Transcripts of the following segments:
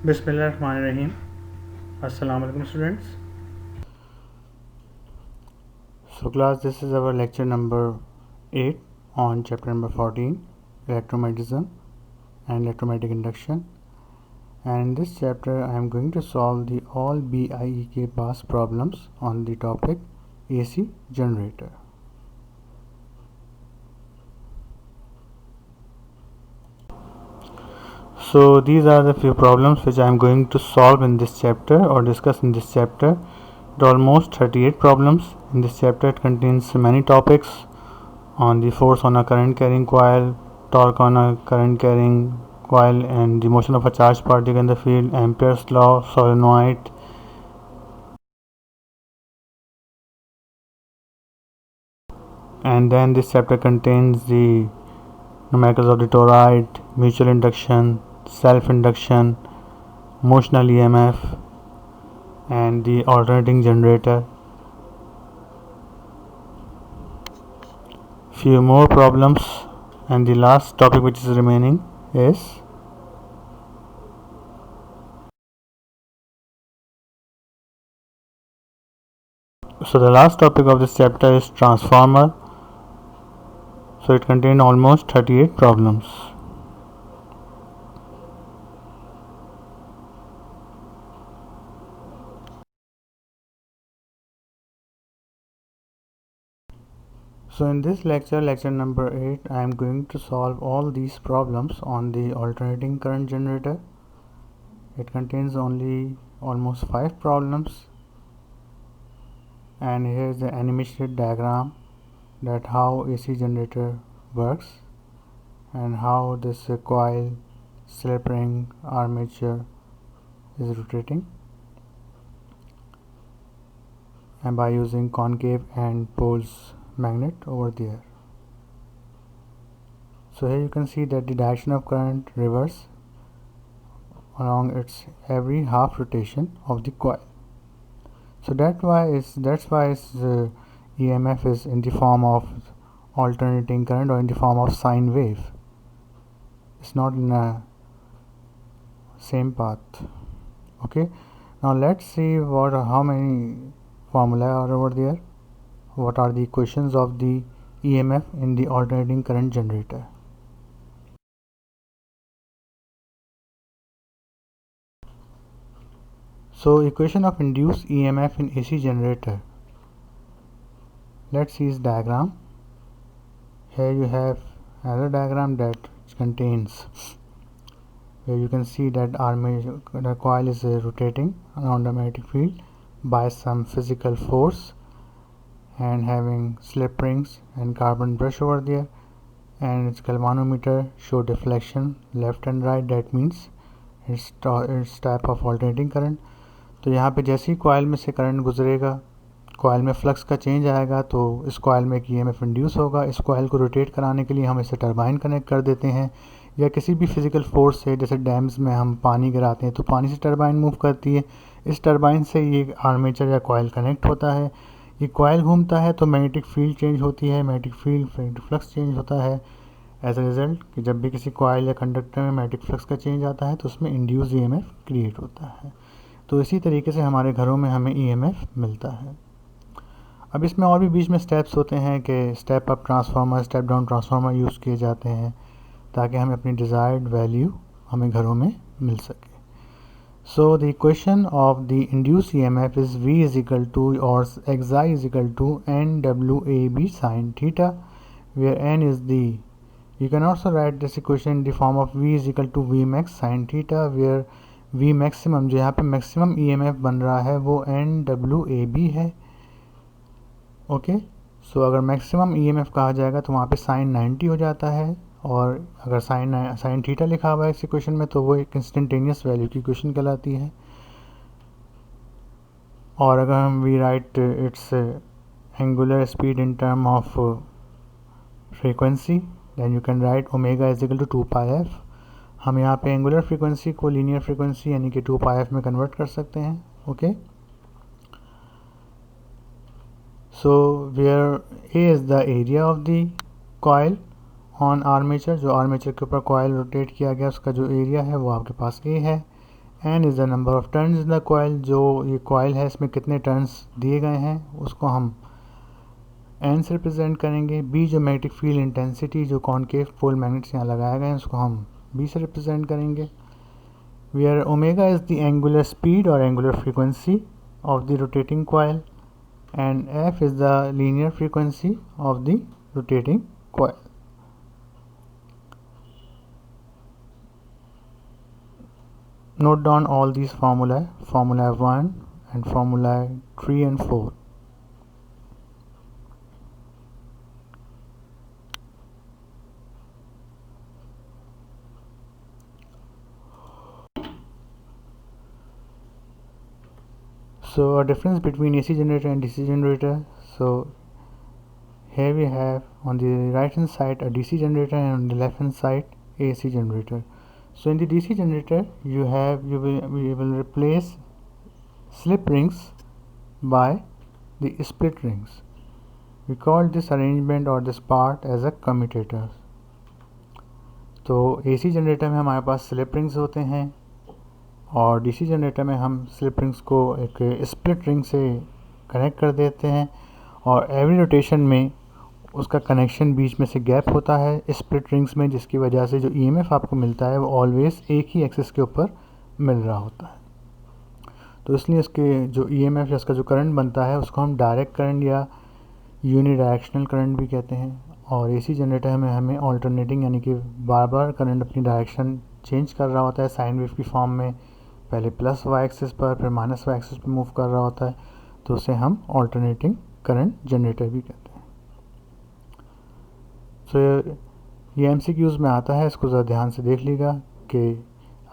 Bismillahirrahmanirrahim. Assalamu alaikum students. So class, this is our lecture number 8 on chapter number 14, electromagnetism and electromagnetic induction. And in this chapter I am going to solve the all BIEK past problems on the topic AC generator. So these are the few problems which I am going to solve in this chapter or discuss in this chapter. There are almost 38 problems in this chapter. It contains many topics on the force on a current carrying coil, torque on a current carrying coil, and the motion of a charged particle in the field, Ampere's law, solenoid. And then this chapter contains the numericals of the toroid, mutual induction, self-induction, motional EMF, and the alternating generator. Few more problems, and the last topic which is remaining is the last topic of this chapter is transformer. So it contains almost 38 problems. So in this lecture number 8, I am going to solve all these problems on the alternating current generator. It contains only almost 5 problems, and here is the animated diagram that how AC generator works and how this coil, slip ring, armature is rotating, and by using concave and poles magnet over there. So here you can see that the direction of current reverse along its every half rotation of the coil. So that's why EMF is in the form of alternating current or in the form of sine wave. It's not in a same path. Okay, now let's see how many formula are over there. What are the equations of the EMF in the alternating current generator? So equation of induced EMF in AC generator. Let's see this diagram. Here you have another diagram that contains where you can see that the coil is rotating around the magnetic field by some physical force and having slip rings and carbon brush over there, and its galvanometer show deflection left and right. That means it's type of alternating current. तो यहाँ पे जैसे ही coil में से current गुजरेगा, coil में flux का change आएगा तो इस कॉइल में एक EMF इंड्यूस होगा. इस कॉइल को रोटेट कराने के लिए हम इसे टरबाइन कनेक्ट कर देते हैं, या किसी भी फिजिकल फोर्स से, जैसे डैम्स में हम पानी गिराते हैं तो पानी से टरबाइन मूव करती है. इस टरबाइन से ये आर्मेचर या कॉइल कनेक्ट होता है. ये कॉइल घूमता है तो मैग्नेटिक फील्ड चेंज होती है, मैग्नेटिक फील्ड फ्लक्स चेंज होता है. एज ए रिजल्ट कि जब भी किसी कॉइल या कंडक्टर में मैग्नेटिक फ्लक्स का चेंज आता है तो उसमें इंड्यूस EMF क्रिएट होता है. तो इसी तरीके से हमारे घरों में हमें EMF मिलता है. अब इसमें और भी बीच में स्टेप्स होते हैं कि step up transformer, step down transformer use किए जाते हैं ताकि हमें अपनी डिज़ायर्ड वैल्यू हमें घरों में मिल सके. So the equation of the induced EMF is V is equal to और xi is equal to NWAB sin theta, where n is the, you can also write this equation in the form of V is equal to Vmax sin theta, where V maximum, जो यहाँ पे maximum EMF बन रहा है वो NWAB है. Okay, सो अगर maximum EMF कहा जाएगा तो वहाँ पे साइन 90 हो जाता है, और अगर साइन थीटा लिखा हुआ है इस इक्वेशन में तो वो एक इंस्टेंटेनियस वैल्यू की इक्वेशन कहलाती है. और अगर हम we write its angular speed in term of frequency, then you can write omega is equal to 2πf. हम यहाँ पे एंगुलर फ्रीक्वेंसी को लीनियर फ्रीक्वेंसी यानी कि 2πf में कन्वर्ट कर सकते हैं. Okay, so where a is the area of the coil on armature, जो आर्मेचर के ऊपर कॉयल रोटेट किया गया उसका जो एरिया है वो आपके पास A है. n is the number of turns in the coil, जो ये कॉइल है इसमें कितने टर्न्स दिए गए हैं उसको हम n से रिप्रेजेंट करेंगे। b जो मैग्नेटिक फील्ड इंटेंसिटी जो कॉनकेव पोल मैग्नेट्स यहाँ लगाए गए हैं उसको हम b से रिप्रेजेंट करेंगे। Where omega is the angular speed और angular frequency of the rotating coil and f is the linear frequency of the rotating coil. Note down all these formula 1 and formula 3 and 4. So a difference between AC generator and DC generator. So here we have on the right hand side a DC generator and on the left hand side AC generator. So in the DC generator you will replace slip rings by the split rings. We call this arrangement or this part as a commutator. तो AC generator में हमारे पास slip rings होते हैं और DC generator में हम slip rings को एक स्प्लिट रिंग से कनेक्ट कर देते हैं और एवरी रोटेशन में उसका कनेक्शन बीच में से गैप होता है स्प्लिट रिंग्स में, जिसकी वजह से जो EMF आपको मिलता है वो ऑलवेज एक ही एक्सिस के ऊपर मिल रहा होता है। तो इसलिए इसके जो EMF या इसका जो करंट बनता है उसको हम डायरेक्ट करंट या यूनिडायरेक्शनल करंट भी कहते हैं। और AC जनरेटर में हमें ऑल्टरनेटिंग यानी कि बार बार करंट अपनी डायरेक्शन चेंज कर रहा होता है साइन वेव की फॉर्म में, पहले प्लस वाई एक्सिस पर फिर माइनस वाई एक्सिस पर मूव कर रहा होता है, तो उसे हम ऑल्टरनेटिंग करंट जनरेटर भी कहते हैं। तो ये MCQs में आता है, इसको ज़रा ध्यान से देख लीजिएगा कि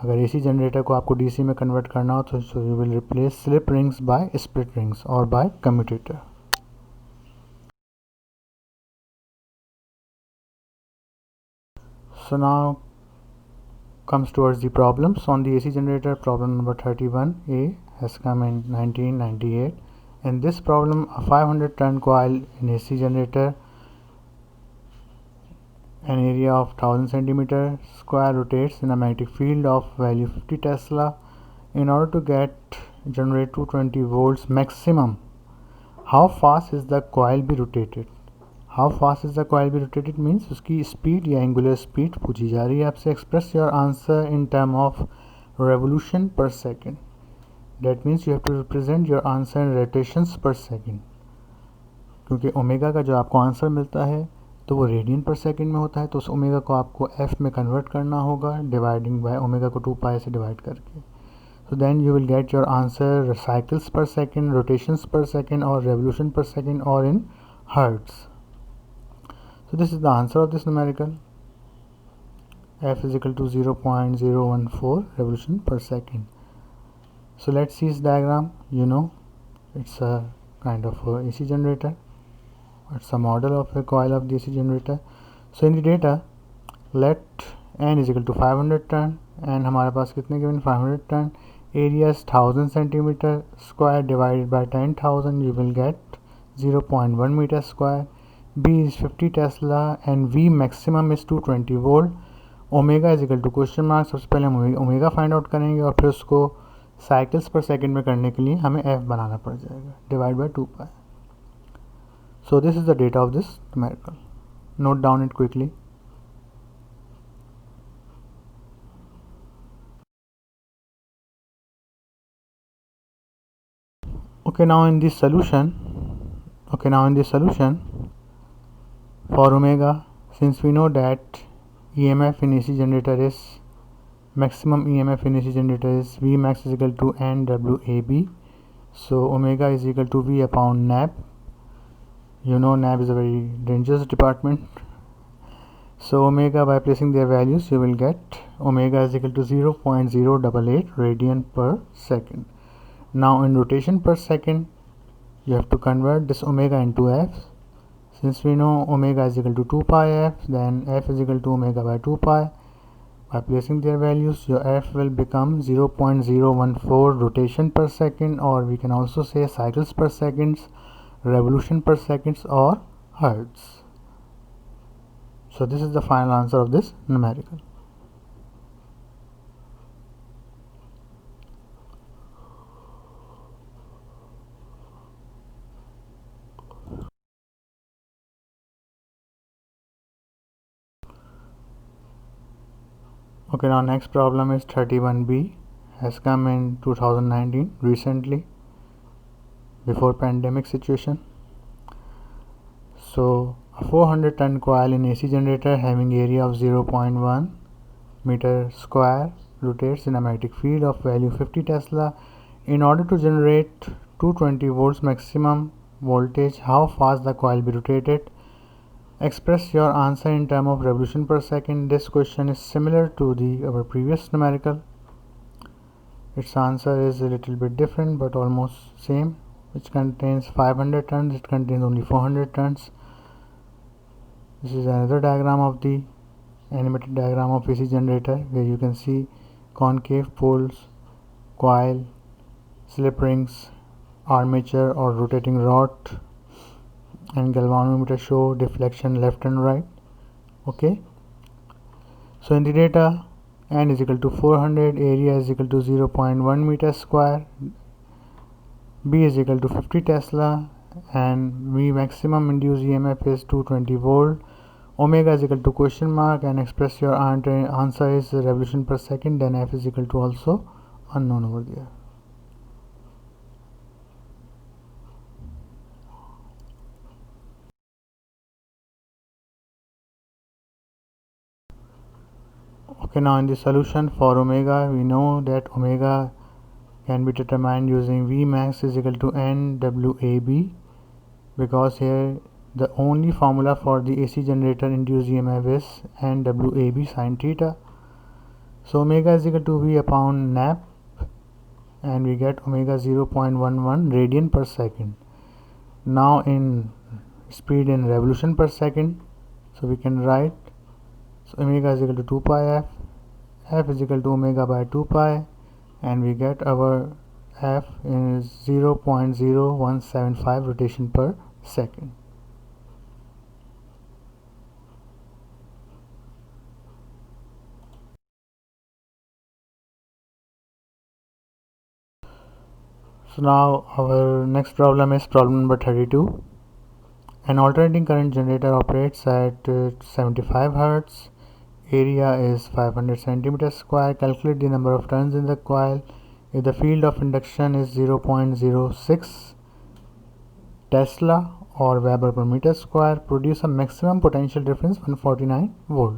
अगर AC जनरेटर को आपको DC में कन्वर्ट करना हो तो you will replace slip rings by split rings और by commutator. So now comes towards the problems on the AC generator. Problem number 31A has come in 1998. In this problem, a 500 turn coil in AC generator, an area of 1000 centimeter square, rotates in a magnetic field of value 50 Tesla. In order to generate 220 volts maximum, how fast is the coil be rotated? How fast is the coil be rotated means उसकी speed या angular speed पूछी जा रही है आपसे। Express your answer in term of revolution per second, that means you have to represent your answer in rotations per second, क्योंकि omega का जो आपको आंसर मिलता है तो वो रेडियन पर सेकेंड में होता है, तो उस ओमेगा को आपको एफ में कन्वर्ट करना होगा डिवाइडिंग बाय ओमेगा को 2 पाई से डिवाइड करके। So then you will get your answer cycles per second, rotations per second और रेवोल्यूशन पर सेकेंड और in hertz. So this is the answer of this numerical. F is equal to 0.014 revolution per second. So let's see this diagram. You know, it's a kind of a AC generator. It's a model of a coil of the AC generator. So in the data, let n is equal to 500 ton and हमारे पास कितने given 500 ton. Area is 1000 centimeter square divided by 10,000. You will get 0.1 meter square. B is 50 Tesla and V maximum is 220 volt. Omega is equal to question mark. सबसे पहले हम omega find out करेंगे और फिर उसको cycles पर second में करने के लिए हमें F बनाना पड़ जाएगा divide by 2 pi. So this is the data of this numerical, note down it quickly. Okay, now in this solution for omega, since we know that EMF in AC generator is maximum EMF in AC generator is V max is equal to NWAB, so omega is equal to V upon NAB. You know NAB is a very dangerous department. So omega, by placing their values, you will get omega is equal to 0.088 radian per second. Now in rotation per second, you have to convert this omega into F. Since we know omega is equal to 2 pi F, then F is equal to omega by 2 pi. By placing their values, your F will become 0.014 rotation per second, or we can also say cycles per seconds, revolution per seconds, or hertz. So this is the final answer of this numerical. Okay, now next problem is 31B, has come in 2019, recently, before pandemic situation. So a 400 ton coil in AC generator having area of 0.1 meter square rotates in a magnetic field of value 50 Tesla. In order to generate 220 volts maximum voltage, how fast the coil be rotated? Express your answer in terms of revolution per second. This question is similar to our previous numerical. Its answer is a little bit different but almost same, which contains 500 turns. It contains only 400 turns. This is another diagram of the animated diagram of AC generator, where you can see concave poles, coil, slip rings, armature or rotating rod, and galvanometer show deflection left and right. Okay, so in the data, n is equal to 400, area is equal to 0.1 meter square, B is equal to 50 Tesla, and V maximum induced EMF is 220 volt. Omega is equal to question mark, and express your answer is revolution per second. Then F is equal to also unknown over there. Okay, now in the solution for omega, we know that omega can be determined using V max is equal to NWAB, because here the only formula for the AC generator induced EMF is NWAB sin theta. So omega is equal to V upon NAP, and we get omega 0.11 radian per second. Now in speed in revolution per second, so we can write, so omega is equal to 2 pi f, f is equal to omega by 2 pi, and we get our f is 0.0175 rotation per second. So now our next problem is problem number 32. An alternating current generator operates at 75 Hz. Area is 500 centimeters square. Calculate the number of turns in the coil. If the field of induction is 0.06 Tesla or Weber per meter square, produce a maximum potential difference 149 volt.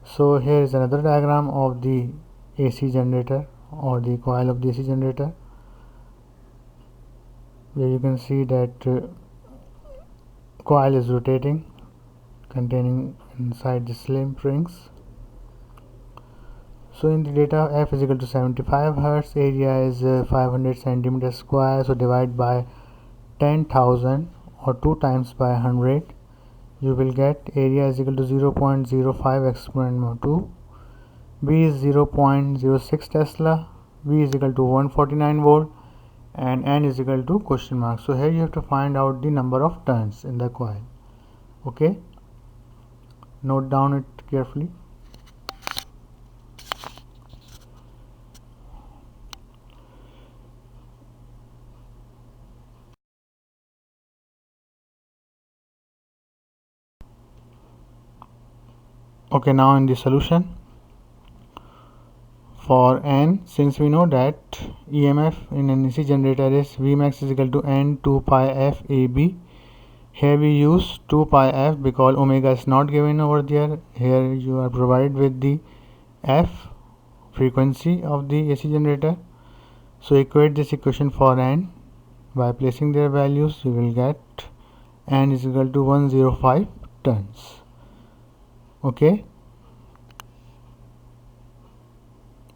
So here is another diagram of the AC generator or the coil of the AC generator, where you can see that coil is rotating, containing inside the slip rings. So in the data, F is equal to 75 Hz, area is 500 centimeters square, so divide by 10,000 or 2 times by 100, you will get area is equal to 0.05 exponent 2, B is 0.06 Tesla, V is equal to 149 volt, and N is equal to question mark. So here you have to find out the number of turns in the coil. Okay, note down it carefully. Okay, now in the solution for N, since we know that EMF in an AC generator is Vmax is equal to N 2 pi f AB. Here we use 2 pi f because omega is not given over there. Here you are provided with the f frequency of the AC generator. So equate this equation for N by placing their values. You will get N is equal to 105 turns. Okay,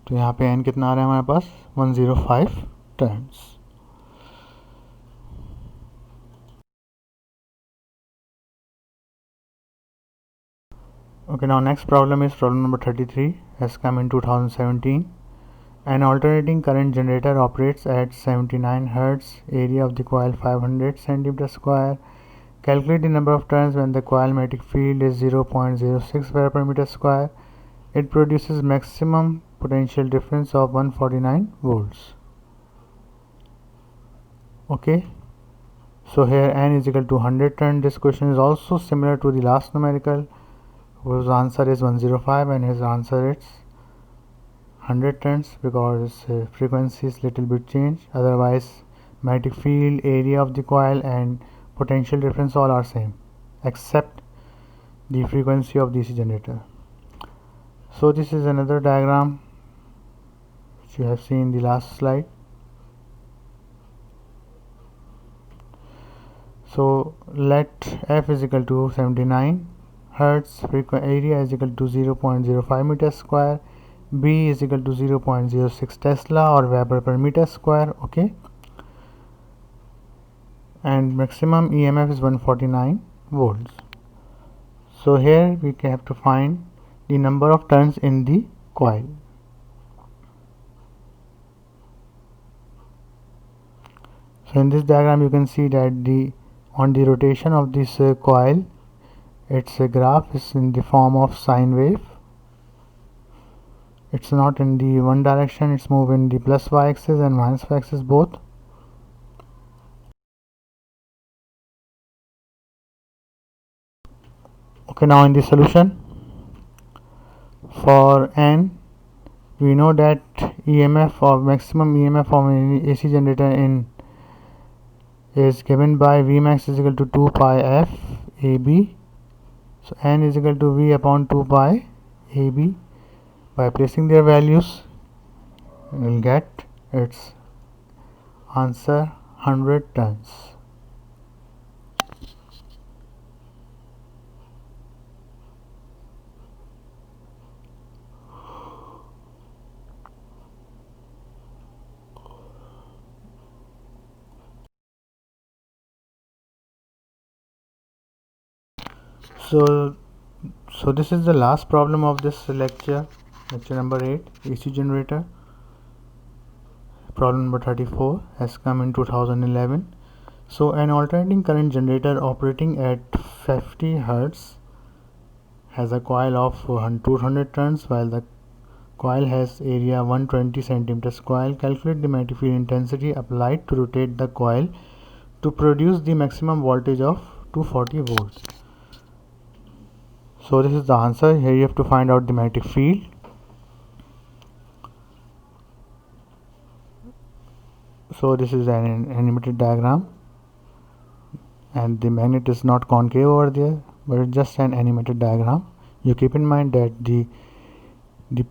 तो यहाँ पे n कितना आ रहा है हमारे पास 105 turns. Okay, now next problem is problem number 33, has come in 2017. An alternating current generator operates at 79 Hz, area of the coil 500 cm square. Calculate the number of turns when the coil magnetic field is 0.06 Weber per meter square. It produces maximum potential difference of 149 volts. Okay, so here n is equal to 100 turn. This question is also similar to the last numerical, whose answer is 105 and his answer is 100 turns because frequency is little bit changed. Otherwise magnetic field, area of the coil and potential difference all are same except the frequency of DC generator. So this is another diagram which you have seen in the last slide. So let F is equal to 79 Hertz, area is equal to 0.05 meter square, B is equal to 0.06 Tesla or Weber per meter square. Okay, and maximum EMF is 149 volts. So here we have to find the number of turns in the coil. So in this diagram you can see that on the rotation of this coil, its graph is in the form of sine wave. It's not in the one direction, it's moving in the plus y axis and minus y axis both. Okay, now in the solution for N, we know that EMF or maximum EMF of an AC generator in is given by Vmax is equal to 2 pi f AB. So N is equal to V upon 2 pi AB. By placing their values, we will get its answer 100 tons. So this is the last problem of this lecture number 8, AC generator. Problem number 34 has come in 2011. So an alternating current generator operating at 50 Hertz has a coil of 200 turns while the coil has area 120 centimeter square. Calculate the magnetic field intensity applied to rotate the coil to produce the maximum voltage of 240 volts. So this is the answer. Here you have to find out the magnetic field. So this is an animated diagram and the magnet is not concave over there, but it's just an animated diagram. You keep in mind that the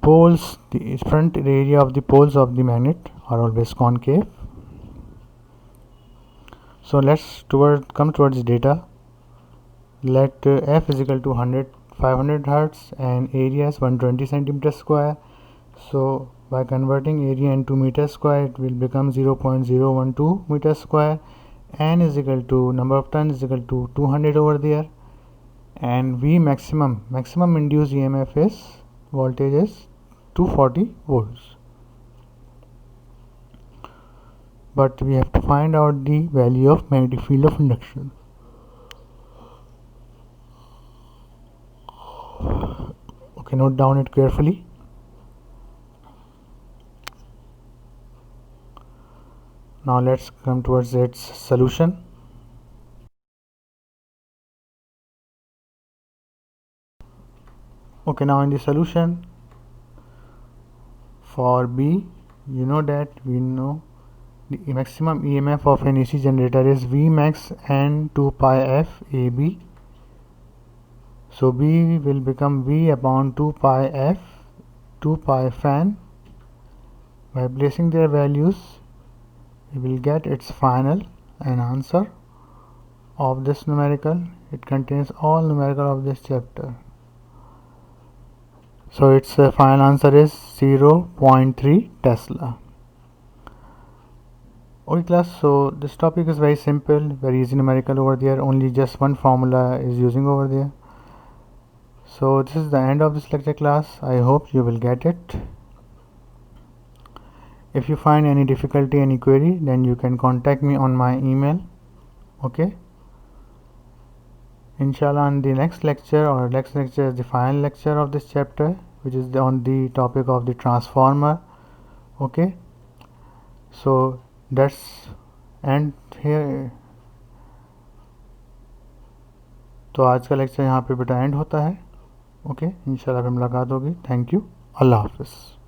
poles, the front area of the poles of the magnet are always concave. So let's come towards data. Let F is equal to 500 Hertz and area is 120 centimeter square. So by converting area into meter square, it will become 0.012 meter square. N is equal to number of turns is equal to 200 over there, and V maximum induced EMF is voltage is 240 volts. But we have to find out the value of magnetic field of induction. Okay, note down it carefully. Now let's come towards its solution. Okay, now in the solution for B, you know that we know the maximum EMF of an AC generator is Vmax and 2 pi f AB. So B will become V upon 2 pi f 2 pi fan. By placing their values, we will get its final and answer of this numerical. It contains all numerical of this chapter. So its final answer is 0.3 Tesla. Okay class, so this topic is very simple, very easy numerical over there, only just one formula is using over there. So this is the end of this lecture class. I hope you will get it. If you find any difficulty, any query, then you can contact me on my email. Okay, inshallah on the next lecture is the final lecture of this chapter, which is on the topic of the transformer. Okay, so that's end here. तो आज का lecture यहाँ पे बेटा and होता है. Okay, इंशाल्लाह फिर मुलाकात होगी। थैंक यू, अल्लाह हाफिज़।